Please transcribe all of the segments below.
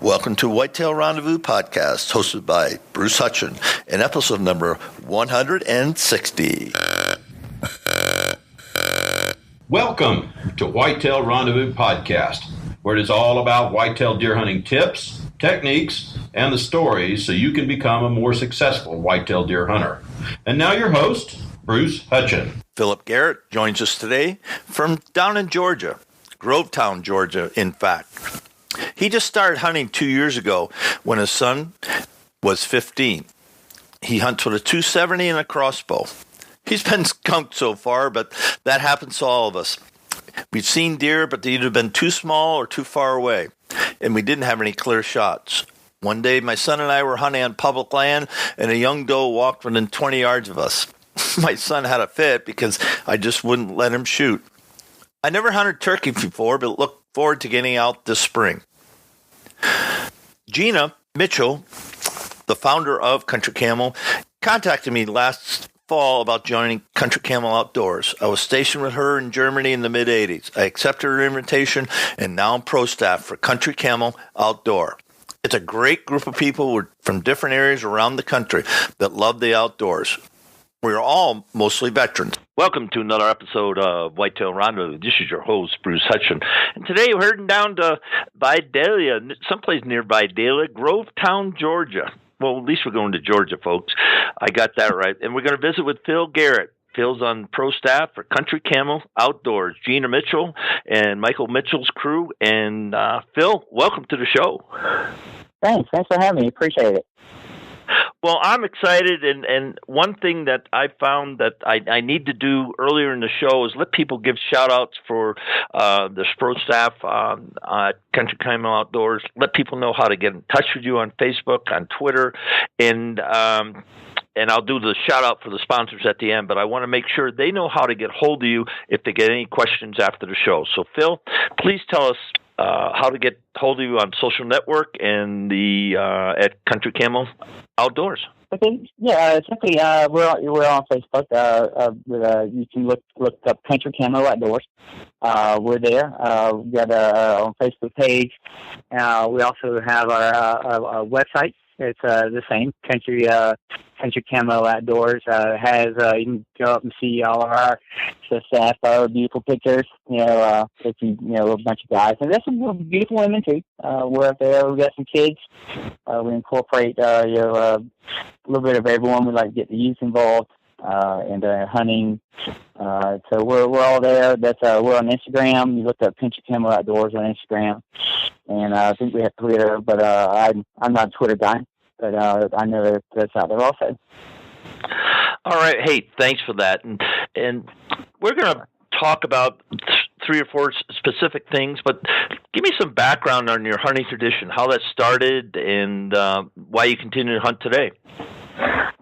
Welcome to Whitetail Rendezvous Podcast, hosted by Bruce Hutchin, in episode number 160. Welcome to Whitetail Rendezvous Podcast, where it is all about whitetail deer hunting tips, techniques, and the stories so you can become a more successful whitetail deer hunter. And now your host, Bruce Hutchin. Philip Garrett joins us today from down in Georgia, Grovetown, Georgia, in fact. He just started hunting 2 years ago when his son was 15. He hunts with a 270 and a crossbow. He's been skunked so far, but that happens to all of us. We've seen deer, but they either been too small or too far away, and we didn't have any clear shots. One day, my son and I were hunting on public land, and a young doe walked within 20 yards of us. My son had a fit because I just wouldn't let him shoot. I never hunted turkey before, but look forward to getting out this spring. Gina Mitchell, the founder of Country Camel, contacted me last fall about joining Country Camel Outdoors. I was stationed with her in Germany in the mid-'80s. I accepted her invitation, and now I'm pro staff for Country Camel Outdoor. It's a great group of people from different areas around the country that love the outdoors. We're all mostly veterans. Welcome to another episode of Whitetail Rendezvous. This is your host, Bruce Hutchin. And today we're heading down to Vidalia, someplace near Vidalia, Grovetown, Georgia. Well, at least we're going to Georgia, folks. I got that right. And we're going to visit with Phil Garrett. Phil's on pro staff for Country Camel Outdoors. Gina Mitchell and Michael Mitchell's crew. And Phil, welcome to the show. Thanks for having me. Appreciate it. Well, I'm excited, and one thing that I found that I need to do earlier in the show is let people give shout-outs for the pro staff at Country Camel Outdoors. Let people know how to get in touch with you on Facebook, on Twitter, and I'll do the shout-out for the sponsors at the end, but I want to make sure they know how to get hold of you if they get any questions after the show. So, Phil, please tell us how to get hold of you on social network and at Country Camel Outdoors. Okay, yeah, simply we're on Facebook. You can look up Country Camel Outdoors. We're there. We got a Facebook page. We also have our website. It's the same, Country Camo Outdoors. Has you can go up and see all of our staff, our beautiful pictures. If a bunch of guys, and there's some beautiful women too. We're up there. We got some kids. We incorporate a little bit of everyone. We like to get the youth involved and hunting. So we're all there. We're on Instagram. You look up Country Camo Outdoors on Instagram, and I think we have Twitter, but I'm not a Twitter guy. But I know that's out there also. All right. Hey, thanks for that. And we're going to talk about three or four specific things, but give me some background on your hunting tradition, how that started, and why you continue to hunt today.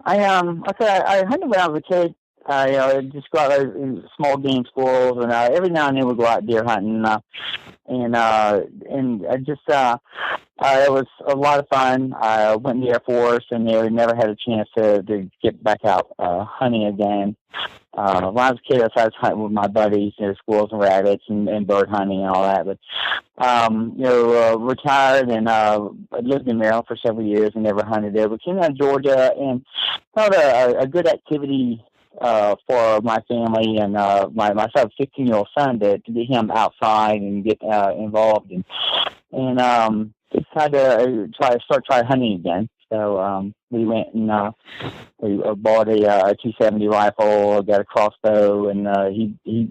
I hunted when I was a kid. I just go out in small game squirrels, and every now and then we go out deer hunting, and I just it was a lot of fun. I went in the Air Force, and never had a chance to get back out hunting again. When I was a kid, I was hunting with my buddies, squirrels and rabbits, and bird hunting and all that. But retired, and I lived in Maryland for several years and never hunted there. But came out of Georgia and found a good activity for my family and my 15-year-old son to get him outside and get involved and decided to try hunting again. So we went and we bought a 270 rifle, got a crossbow, and he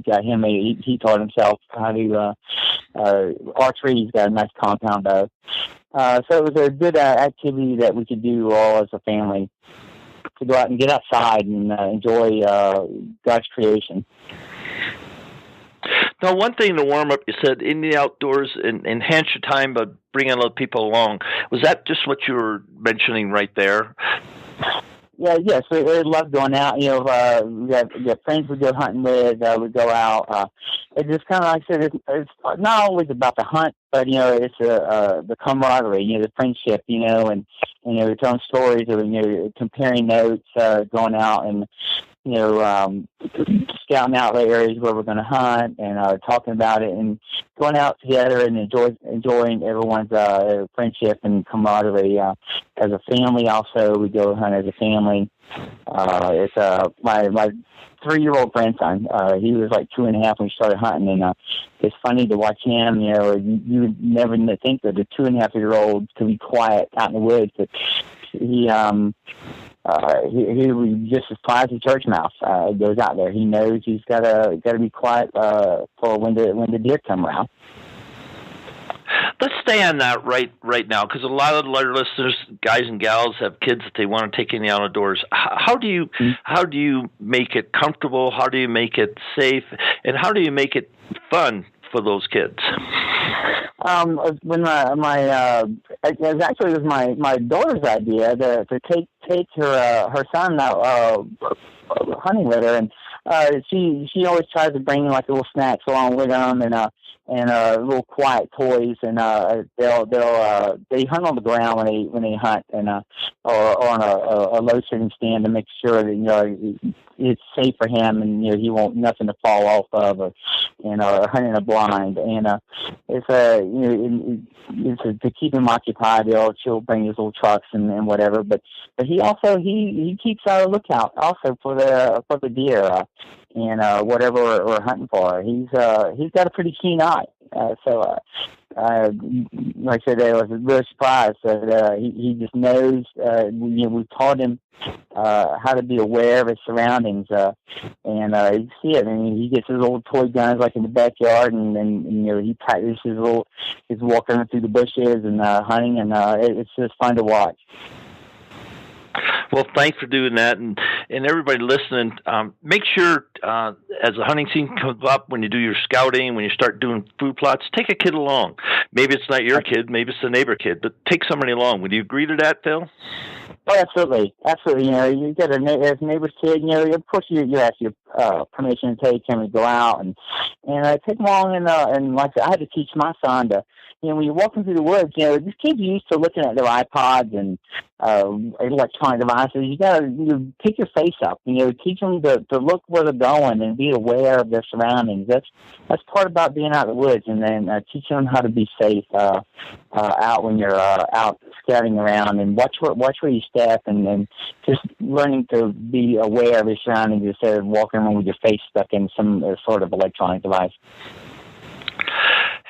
taught himself how to archery. He's got a nice compound bow. So it was a good activity that we could do all as a family, to go out and get outside and enjoy God's creation. Now, one thing to warm up, you said in the outdoors and enhance your time by bringing other people along. Was that just what you were mentioning right there? Yeah, yes, we love going out. We got friends we go hunting with. We go out. It's just kind of like I said. It's not always about the hunt, but it's the camaraderie, the friendship, and telling stories or comparing notes, going out and scouting out the areas where we're going to hunt and talking about it and going out together and enjoying everyone's friendship and camaraderie. As a family, also, we go hunt as a family. It's my 3-year-old grandson. He was like 2.5 when we started hunting, and it's funny to watch him. You would never think that a 2.5-year-old could be quiet out in the woods, but he was just as quiet as a church mouse. Goes out there. He knows he's got to be quiet for when the deer come around. Let's stay on that right now, because a lot of our listeners, guys and gals, have kids that they want to take in the outdoors. How do you make it comfortable? How do you make it safe? And how do you make it fun for those kids? When it was my daughter's idea to take her son out hunting with her, and she always tries to bring like little snacks along with them and little quiet toys, and they hunt on the ground when they hunt, and or on a low sitting stand to make sure that it's safe for him, and he won't nothing to fall off of, or hunting a blind, and it's to keep him occupied. She'll bring his little trucks and whatever, but he also he keeps a lookout also for the deer and whatever we're hunting for. He's got a pretty keen eye, so like I said, I was really surprised that he just knows. We taught him how to be aware of his surroundings, and you see it. I mean, he gets his old toy guns like in the backyard, and he practices his walking through the bushes and hunting, and it's just fun to watch. Well, thanks for doing that, and everybody listening, make sure as the hunting season comes up, when you do your scouting, when you start doing food plots, take a kid along. Maybe it's not your kid, maybe it's the neighbor kid, but take somebody along. Would you agree to that, Phil? Oh, absolutely. You get a neighbor's kid. Of course, you ask your permission to take him and go out and take him along. And like I had to teach my son to, when you're walking through the woods, these kids are used to looking at their iPods and electronic devices. You got to pick your face up. Teach them to look where they're going and be aware of their surroundings. That's part about being out in the woods, and then teach them how to be safe out when you're out scouting around, and watch where you step, and just learning to be aware of your surroundings instead of walking around with your face stuck in some sort of electronic device.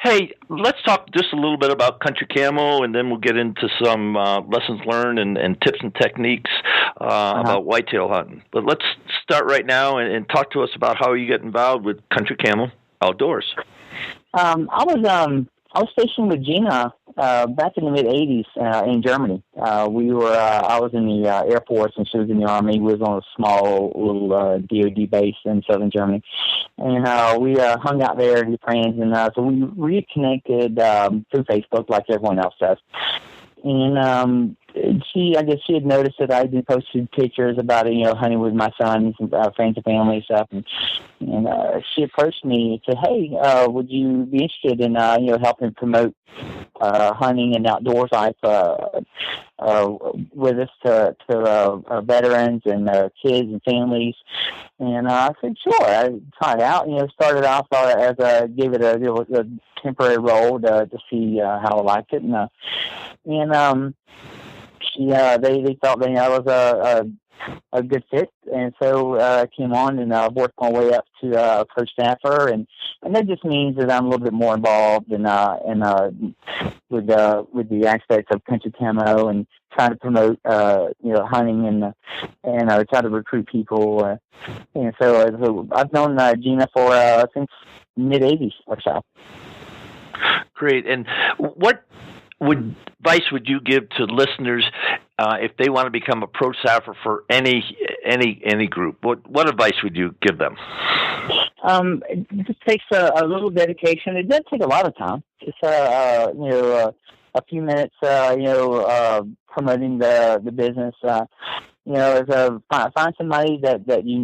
Hey, let's talk just a little bit about country camo, and then we'll get into some lessons learned and tips and techniques about whitetail hunting. But let's start right now and talk to us about how you get involved with country camo outdoors. I was stationed with Gina back in the mid-'80s in Germany. I was in the Air Force, and she was in the Army. We was on a small little DOD base in southern Germany. And we hung out there and friends, and so we reconnected through Facebook like everyone else does. And I guess she had noticed that I had posted pictures about hunting with my son and friends and family and stuff. And she approached me and said, "Hey, would you be interested in helping promote hunting and outdoors life with us to veterans and kids and families?" And I said, "Sure." I tried it out. Started off as gave it a temporary role to see how I liked it, and they felt that I was a good fit, and so I came on and worked my way up to pro staffer, and that just means that I'm a little bit more involved in with the aspects of country camo and trying to promote hunting and try to recruit people, and so I've known Gina for since mid-'80s or so. Great. And what advice would you give to listeners if they want to become a pro staffer for any group? What advice would you give them? It just takes a little dedication. It does take a lot of time. Just a few minutes, promoting the business. find somebody that that you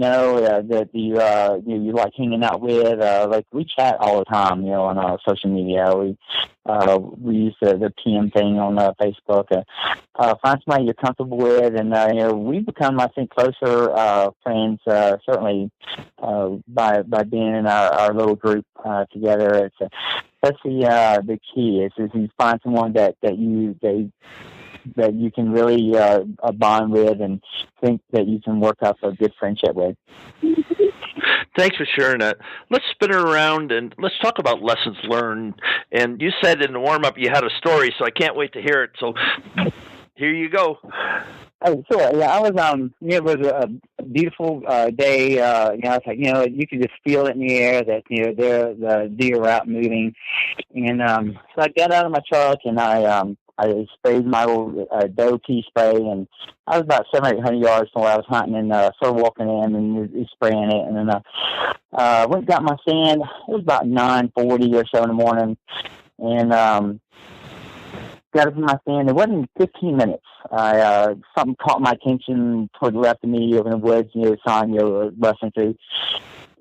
like hanging out with. Like we chat all the time, on social media. We use the PM thing on Facebook. Find somebody you're comfortable with, and we become, I think, closer friends. Certainly by being in our little group together. That's the key is you find someone that you can really bond with and think that you can work up a good friendship with. Thanks for sharing that. Let's spin it around and let's talk about lessons learned. And you said in the warm-up you had a story, so I can't wait to hear it. So here you go. Oh, sure. Yeah, I was. It was a beautiful day. It's like you could just feel it in the air that the deer were out moving, and so I got out of my truck and I sprayed my little doe pea spray, and I was about 700 or 800 yards from where I was hunting, and started walking in and spraying it, and then went and got my stand. It was about 9:40 or so in the morning, and got up in my stand. It wasn't 15 minutes. Something caught my attention toward the left of me over in the woods, sign rustling through.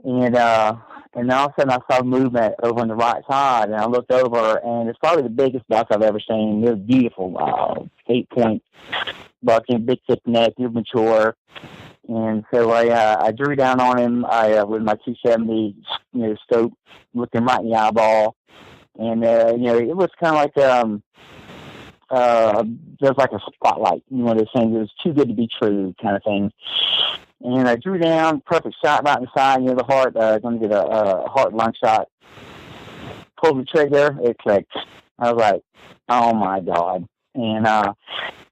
And then all of a sudden I saw movement over on the right side, and I looked over, and it's probably the biggest buck I've ever seen. It was beautiful, 8-point buck, big thick neck, he was mature. And so I drew down on him with my 270 scope, looking right in the eyeball. And it was kind of like just like a spotlight, one of those things. It was too good to be true kind of thing. And I drew down, perfect shot right in the side, the heart, going to get a heart lung shot. Pulled the trigger, it clicked. I was like, oh my God. And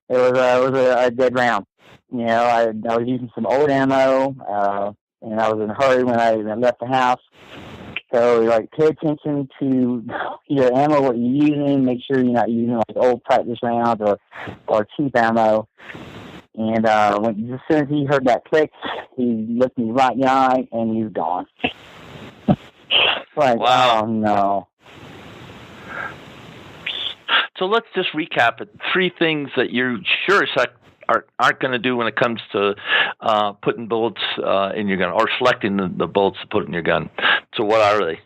it was a dead round. I was using some old ammo, and I was in a hurry when I left the house. So, pay attention to your ammo, what you're using. Make sure you're not using, old practice rounds or cheap ammo. And as soon as he heard that click, he looked me right in the eye, and he was gone. Wow. Oh, no. So let's just recap it. 3 things that you're sure aren't going to do when it comes to putting bullets in your gun or selecting the bullets to put in your gun. So what are they?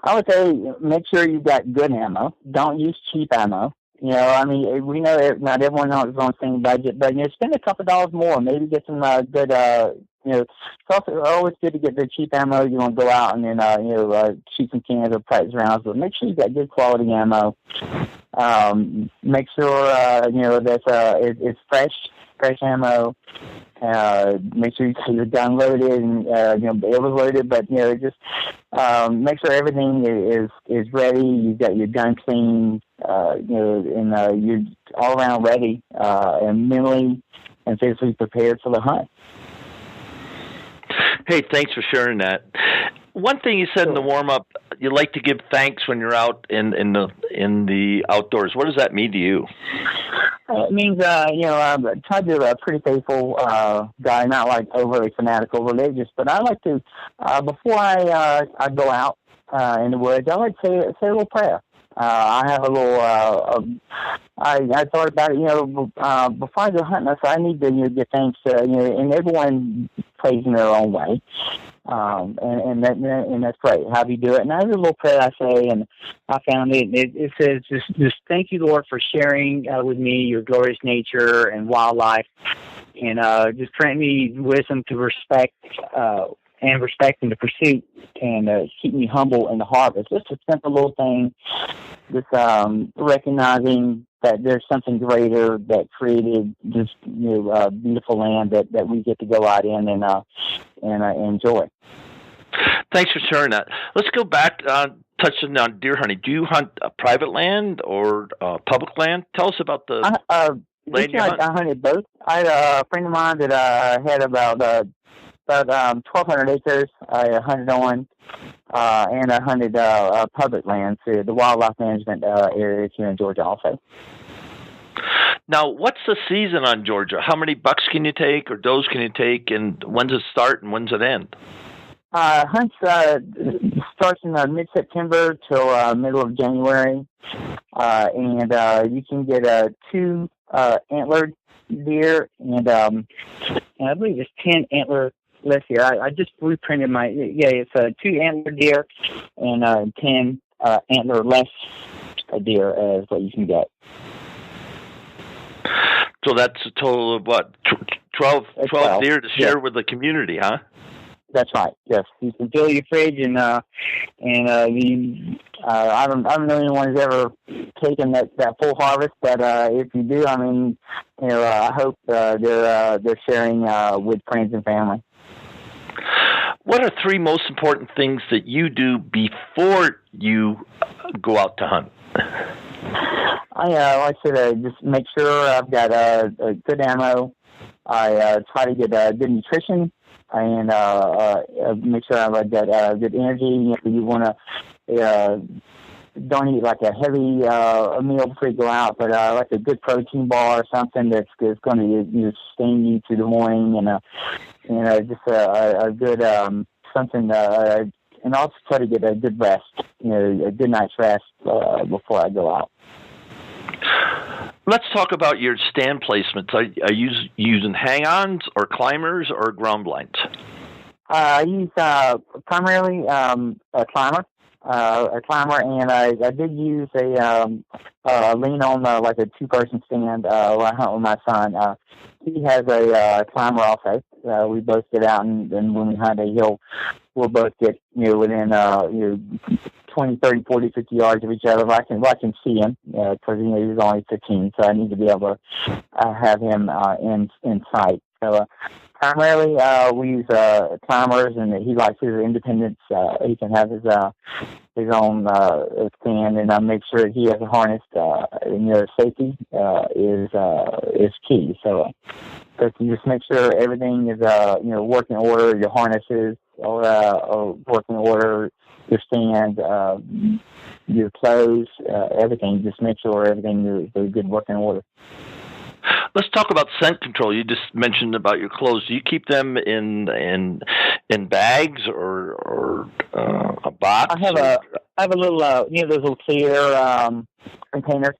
I would say make sure you've got good ammo. Don't use cheap ammo. We know that not everyone has their own same budget, but spend a couple dollars more. Maybe get some good. It's also always good to get the cheap ammo. You want to go out and then shoot some cans or practice rounds, but make sure you got good quality ammo. Make sure that it's fresh ammo. Make sure you get your gun loaded and barrels loaded, but just make sure everything is ready. You've got your gun clean, and you're all around ready and mentally and physically prepared for the hunt. Hey, thanks for sharing that. One thing you said in the warm-up, you like to give thanks when you're out in the outdoors. What does that mean to you? It means, I try to be a pretty faithful guy, not like overly fanatical religious, but I like to, before I go out in the woods, I like to say a little prayer. I have a little, I thought about it, before I go hunting, I need to give thanks, and everyone plays in their own way. And that's great. How do you do it? And I have a little prayer I say, and I found it says, just thank you, Lord, for sharing with me your glorious nature and wildlife, and just grant me wisdom to respect and the pursuit, and keep me humble in the harvest. Just a simple little thing, just recognizing that there's something greater that created this beautiful land that we get to go out in and enjoy. Thanks for sharing that. Let's go back, touching on deer hunting. Do you hunt private land or public land? Tell us about the land you hunt. I hunted both. I had a friend of mine that had about 1,200 acres. I hunted on, and I hunted public land too, the wildlife management areas here in Georgia also. Now, what's the season on Georgia? How many bucks can you take or does can you take, and when's it start and when's it end? Hunts starts in mid-September till middle of January, and you can get 2 antlered deer, and I believe it's 10 antler. Let's see, I just reprinted it's 2 antler deer and 10 antler less deer is what you can get. So that's a total of what, 12 deer to share with the community, huh? That's right. Yes, you can fill your fridge, and I don't know anyone who's ever taken that full harvest, but if you do, I hope they're sharing with friends and family. What are 3 most important things that you do before you go out to hunt? Like I said, just make sure I've got a good ammo. I try to get good nutrition, and make sure I've got good energy. You want to don't eat like a heavy meal before you go out, but like a good protein bar or something that's going to sustain you through the morning, and just a good something. And also try to get a good rest, a good night's rest before I go out. Let's talk about your stand placements. Are you using hang-ons or climbers or ground blinds? I use primarily a climber, and I did use a lean on like a 2-person stand when I hunt with my son. He has a climber also. We both get out, and when we hunt, we'll both get within 20, 30, 40, 50 yards of each other. I can see him because he's only 15, so I need to be able to have him in sight. So primarily we use climbers, and he likes his independence. He can have his own stand, and I make sure he has a harness. Safety is key. So you just make sure everything is working order. Your harnesses are working order. Your stand, your clothes, everything. Just make sure everything is a good working order. Let's talk about scent control. You just mentioned about your clothes. Do you keep them in bags or a box? I have a little those little clear containers.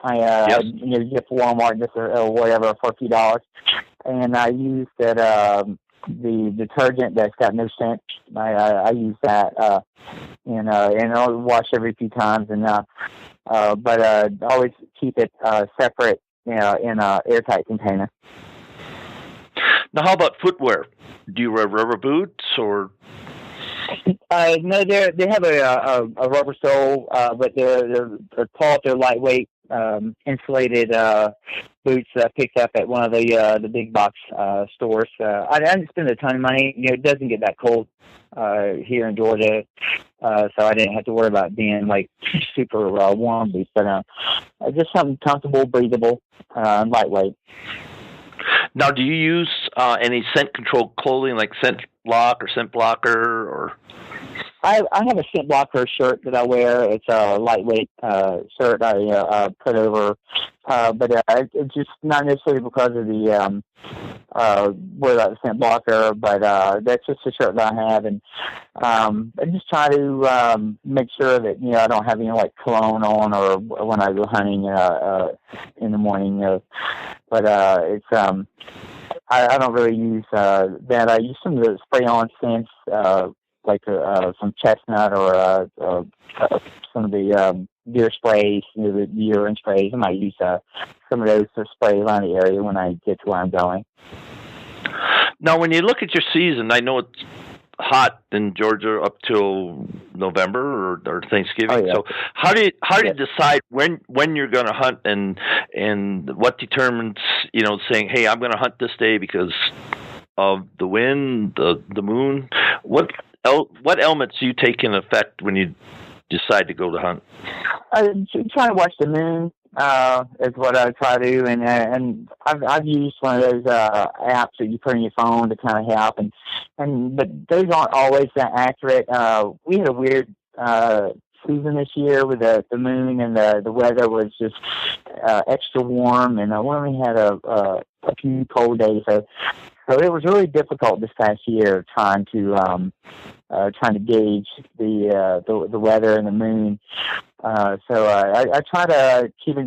Yes. Get for Walmart just or whatever for a few dollars, and I use that the detergent that's got no scent. I use that and I'll wash every few times, and but always keep it separate, in a airtight container. Now, how about footwear? Do you wear rubber boots or? No, they have a rubber sole, but they're tall. They're lightweight, insulated boots picked up at one of the big box stores. I didn't spend a ton of money. It doesn't get that cold here in Georgia, so I didn't have to worry about being like super warm boots. But just something comfortable, breathable, and lightweight. Now, do you use any scent control clothing like scent block or scent blocker or? I have a scent blocker shirt that I wear. It's a lightweight shirt I put over, but it's just not necessarily because of the worry about the scent blocker, but that's just a shirt that I have, and I just try to make sure that I don't have any like cologne on or when I go hunting in the morning. But it's I don't really use that. I use some of the spray-on scents. Like some chestnut or some of the deer sprays, the urine sprays. I might use some of those to spray around the area when I get to where I'm going. Now, when you look at your season, I know it's hot in Georgia up till November or Thanksgiving. Oh, yeah. So how do you decide when you're going to hunt and what determines saying, hey, I'm going to hunt this day because of the wind, the moon? What elements do you take in effect when you decide to go to hunt? I try to watch the moon is what I try to do, and I've used one of those apps that you put on your phone to kind of help, but those aren't always that accurate. We had a weird season this year with the moon, and the weather was just extra warm, and we only had a few cold days, so it was really difficult this past year trying to gauge the weather and the moon. I try to keep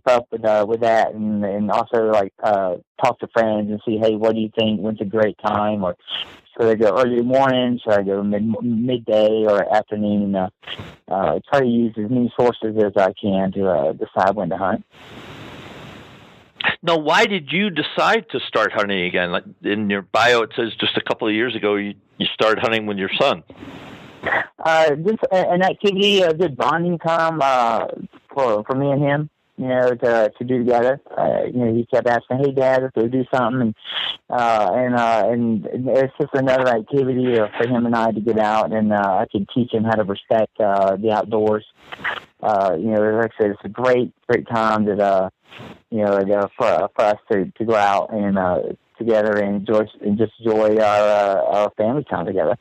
up with that, and also like talk to friends and see, hey, what do you think? When's a great time? Or should I go early morning? Should I go midday or afternoon? Try to use as many sources as I can to decide when to hunt. Now, why did you decide to start hunting again? Like in your bio, it says just a couple of years ago you started hunting with your son. Just an activity, a good bonding time for me and him. To do together. He kept asking, "Hey, Dad, let's go do something," and it's just another activity for him and I to get out, and I can teach him how to respect the outdoors. Like I said, it's a great time that for us to go out and together and enjoy our family time together.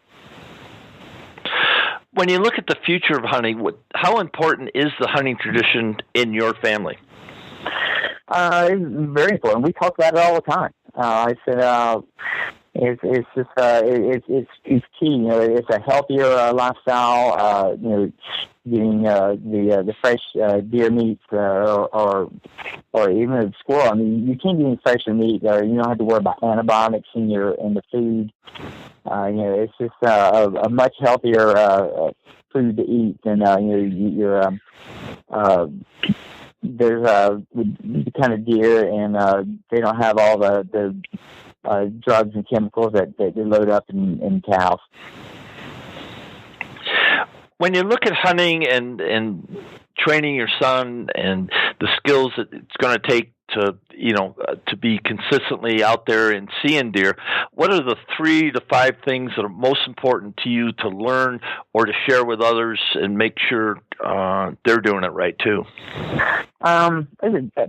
When you look at the future of hunting, how important is the hunting tradition in your family? It's very important. We talk about it all the time. I said it's just it's key. It's a healthier lifestyle. Getting the fresh deer meat or even a squirrel. I mean, you can't get any fresher meat. You don't have to worry about antibiotics in the food. It's just a much healthier food to eat than there's the kind of deer, and they don't have all the drugs and chemicals that they load up in cows. When you look at hunting and training your son and the skills that it's going to take to be consistently out there and seeing deer, what are the 3 to 5 things that are most important to you to learn or to share with others and make sure they're doing it right too?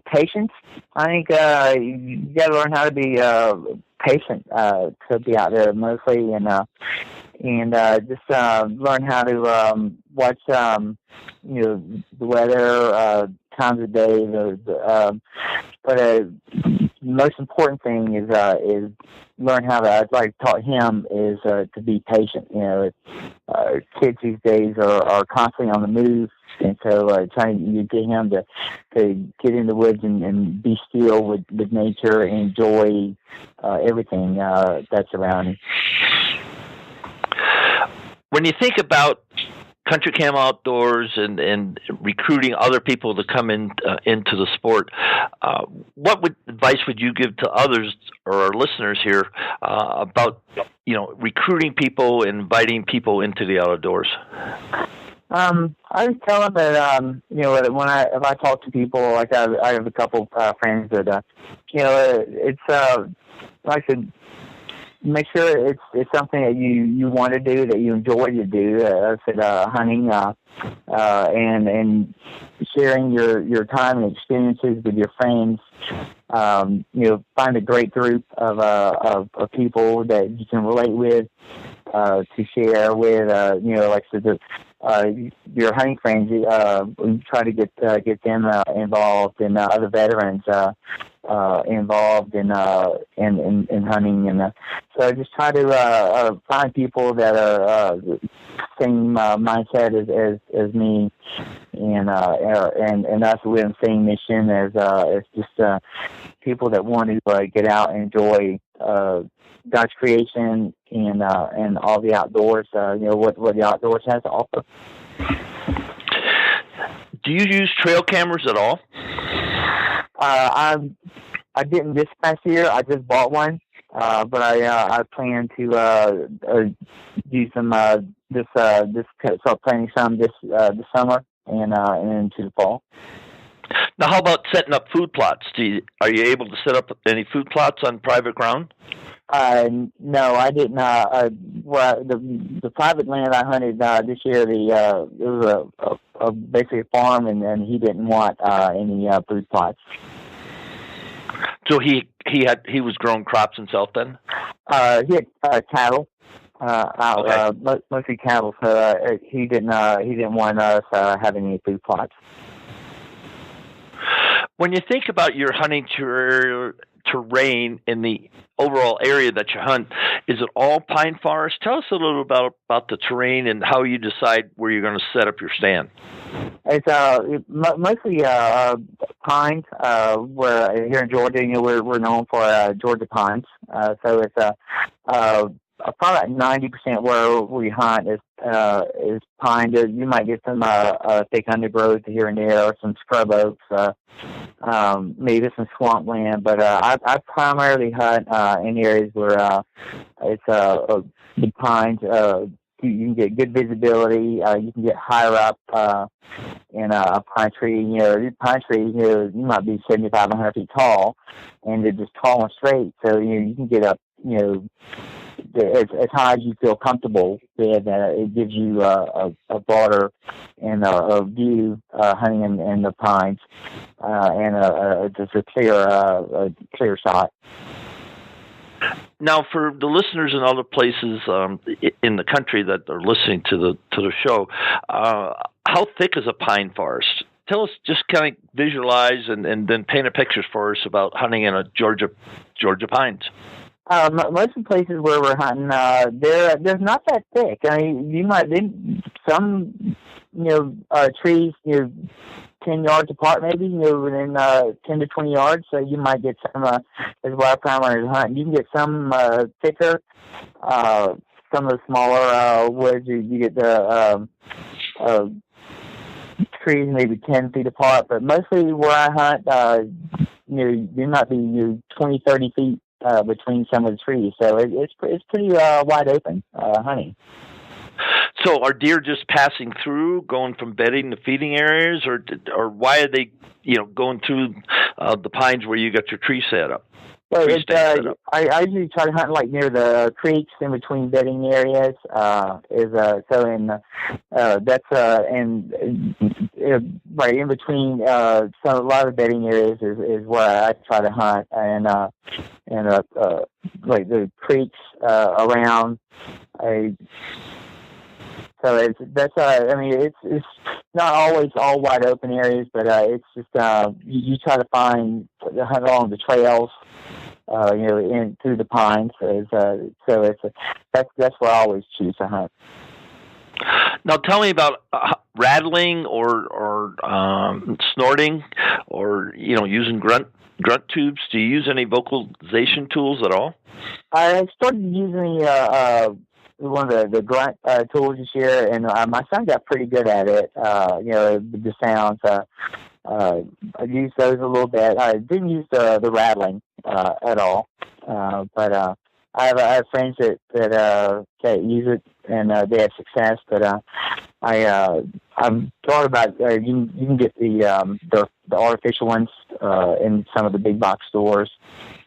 Patience. I think you got to learn how to be patient to be out there mostly, and just learn how to watch the weather, times of day. But the most important thing is learn how to. I'd like taught him is to be patient. Kids these days are constantly on the move, and so trying to get him to get in the woods and be still with nature and enjoy everything that's around him. When you think about Country Camo Outdoors and recruiting other people to come into the sport, what advice would you give to others or our listeners here about recruiting people and inviting people into the outdoors? I would tell them that if I talk to people, like I have a couple friends that it's like I said. Make sure it's something that you want to do, that you enjoy to do. I said hunting and sharing your time and experiences with your friends. Find a great group of people that you can relate with, to share with. Like I said, your hunting friends. Try to get them involved, and other veterans involved in hunting, and so just try to find people that are same mindset as me, and us with the same mission as just people that want to get out and enjoy God's creation and all the outdoors. What the outdoors has to offer. Do you use trail cameras at all? I didn't this past year. I just bought one, but I plan to do some start planning some this summer and into the fall. Now, how about setting up food plots? Are you able to set up any food plots on private ground? No, I didn't. The private land I hunted this year, it was a basically a farm, and he didn't want any food plots. So he was growing crops himself then? He had cattle. Mostly cattle. So he didn't want us having any food plots. When you think about your hunting terrain in the overall area that you hunt, is it all pine forest? Tell us a little about the terrain and how you decide where you're going to set up your stand. It's mostly pines. Where here in Georgia, we're known for Georgia pines. So it's probably 90% where we hunt is pine. You might get some thick undergrowth here and there, or some scrub oaks, maybe some swampland. But I primarily hunt in areas where it's the pines. You can get good visibility. You can get higher up in a pine tree. Pine tree, you might be 75, 100 feet tall, and they're just tall and straight. So you can get up, as high as you feel comfortable with. It gives you a broader and a view hunting in the pines, and just a clear shot. Now, for the listeners in other places in the country that are listening to the show, how thick is a pine forest? Tell us, just kind of visualize and then paint a picture for us about hunting in a Georgia pines. Most of the places where we're hunting, they're not that thick. I mean, you might some trees 10 yards apart, maybe within 10 to 20 yards. So you might get some. As what our primary is hunting, you can get some thicker. Some of the smaller woods, you get the trees maybe 10 feet apart. But mostly where I hunt, there might be 20, 30 feet between some of the trees. So it's pretty wide open hunting. So are deer just passing through, going from bedding to feeding areas, or why are they, going through the pines where you got your tree set up? Well, I usually try to hunt like near the creeks in between bedding areas. Right in between. A lot of bedding areas is where I try to hunt, and like the creeks around. So it's not always all wide open areas, but it's just you try to hunt along the trails, in through the pines. That's where I always choose to hunt. Now, tell me about rattling or snorting, or using grunt tubes. Do you use any vocalization tools at all? I started using one of the grunt tools this year, and my son got pretty good at it. The sounds. I used those a little bit. I didn't use the rattling at all, but I have friends that use it and they have success. But I've thought about you can get the artificial ones in some of the big box stores.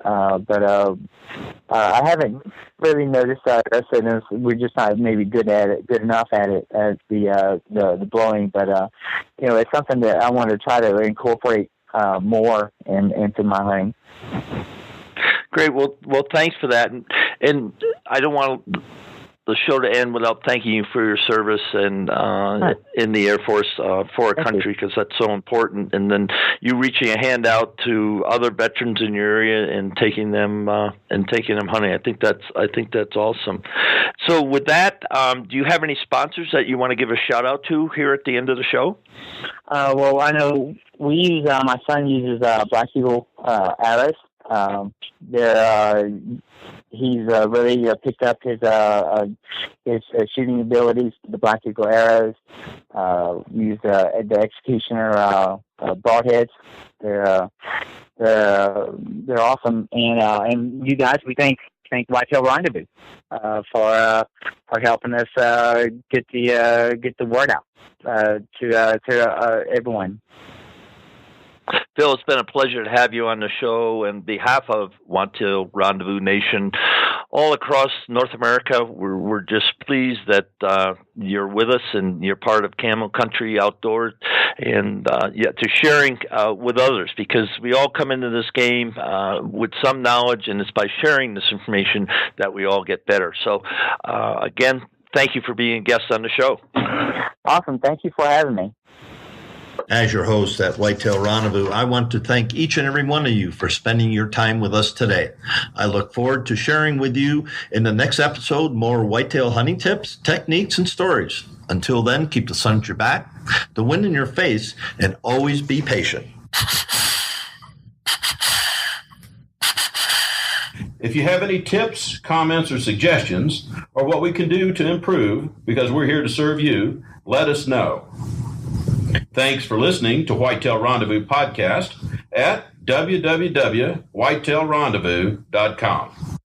But I haven't really noticed that. We're just not maybe good enough at it as the blowing. But it's something that I want to try to incorporate more into my hunting. Great. Well, thanks for that. And I don't want the show to end without thanking you for your service and in the Air Force for our country, because that's so important. And then you reaching a hand out to other veterans in your area and taking them hunting. I think that's awesome. So with that, do you have any sponsors that you want to give a shout out to here at the end of the show? Well, I know we use. My son uses Black Eagle arrows. He's really picked up his shooting abilities. The Black Eagle arrows. Use the Executioner broadheads. They're awesome. And you guys, we thank Whitetail Rendezvous for helping us get the word out to everyone. Phil, it's been a pleasure to have you on the show. On behalf of Whitetail Rendezvous Nation, all across North America, we're just pleased that you're with us and you're part of Camel Country Outdoors, and to sharing with others, because we all come into this game with some knowledge, and it's by sharing this information that we all get better. So, again, thank you for being a guest on the show. Awesome. Thank you for having me. As your host at Whitetail Rendezvous, I want to thank each and every one of you for spending your time with us today. I look forward to sharing with you in the next episode more whitetail hunting tips, techniques, and stories. Until then, keep the sun at your back, the wind in your face, and always be patient. If you have any tips, comments, or suggestions, or what we can do to improve, because we're here to serve you, let us know. Thanks for listening to Whitetail Rendezvous Podcast at www.whitetailrendezvous.com.